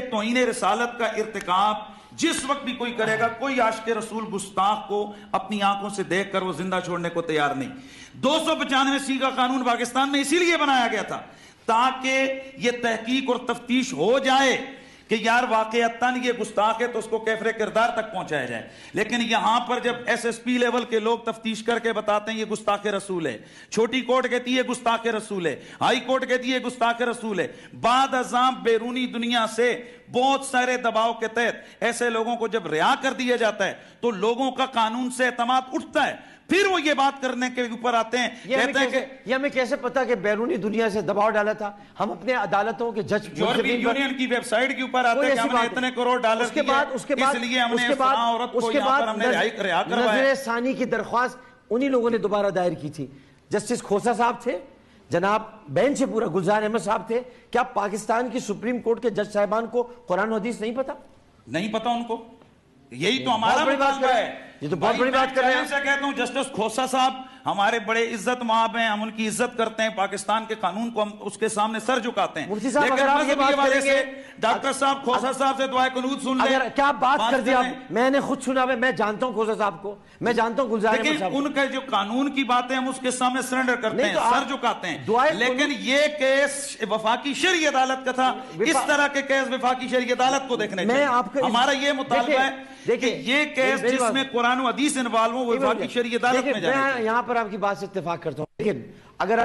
तौहीन रिसालत का इर्तिकाब जिस वक्त भी कोई करेगा, कोई आशिक रसूल गुस्ताख को अपनी आंखों से देखकर वो जिंदा छोड़ने को तैयार नहीं। 295C का कानून पाकिस्तान में इसीलिए बनाया गया था ताकि ये तहकीक और तफ्तीश हो जाए कि यार वाकईतन ये गुस्ताख है तो उसको कैफरे किरदार तक पहुंचाया जाए। लेकिन यहां पर जब SSP लेवल के लोग तफ्तीश करके बताते हैं ये गुस्ताख रसूल है, छोटी कोर्ट कहती है गुस्ताख रसूल है, हाई कोर्ट कहती है गुस्ताख रसूल है, बाद अज़ाम बैरूनी दुनिया से बहुत सारे दबाव के तहत ऐसे लोगों को जब रिहा कर दिया जाता है तो लोगों का कानून से एतमाद उठता है, फिर वो ये बात करने के ऊपर आते हैं, कहते हैं कि ये हमें कैसे पता कि बैरूनी दुनिया से दबाव डाला था? हम अपने अदालतों के जज यूरोपियन यूनियन की वेबसाइट के ऊपर आते हैं कि हमने इतने करोड़ डॉलर उसके बाद इसलिए हमने औरत को यहाँ पर हमने रिहा करवाया। नजर सानी की दरख्वास्त उन्हीं लोगों ने दोबारा दायर की थी। जस्टिस खोसा साहब थे, जनाब बेंच से पूरा गुलजार अहमद साहब थे। क्या पाकिस्तान की सुप्रीम कोर्ट के जज साहिबान को कुरान हदीस नहीं पता? नहीं पता उनको, यही तो हमारा मुतालबा है। ये तो बहुत बड़ी बात कर रहे हैं। मैं कहता हूं जस्टिस खोसा साहब हमारे बड़े इज्जत माब हैं, हम उनकी इज्जत करते हैं, पाकिस्तान के कानून को हम उसके सामने सर झुकाते हैं। मुफ्ती साहब अगर आप ये बात करेंगे, डॉक्टर साहब खोसा साहब से दुआए कुनूत सुन लें। क्या बात कर दिया? मैंने खुद सुना है, मैं जानता हूं खोसा साहब को, मैं जानता हूं गुलजार अहमद साहब को। उनका जो कानून की बातें हम उसके सामने सरेंडर करते हैं, सर झुकाते हैं। लेकिन ये केस वफाकी शरई अदालत का था, इस तरह के केस वफाकी शरई अदालत को देखने चाहिए। हमारा ये मुतालबा है कि ये केस जिसमें कुरान और हदीस इन्वॉल्व हो वो वफाकी शरई अदालत में जाए। मैं यहां पर आपकी बात से इत्तेफाक करता हूं, लेकिन अगर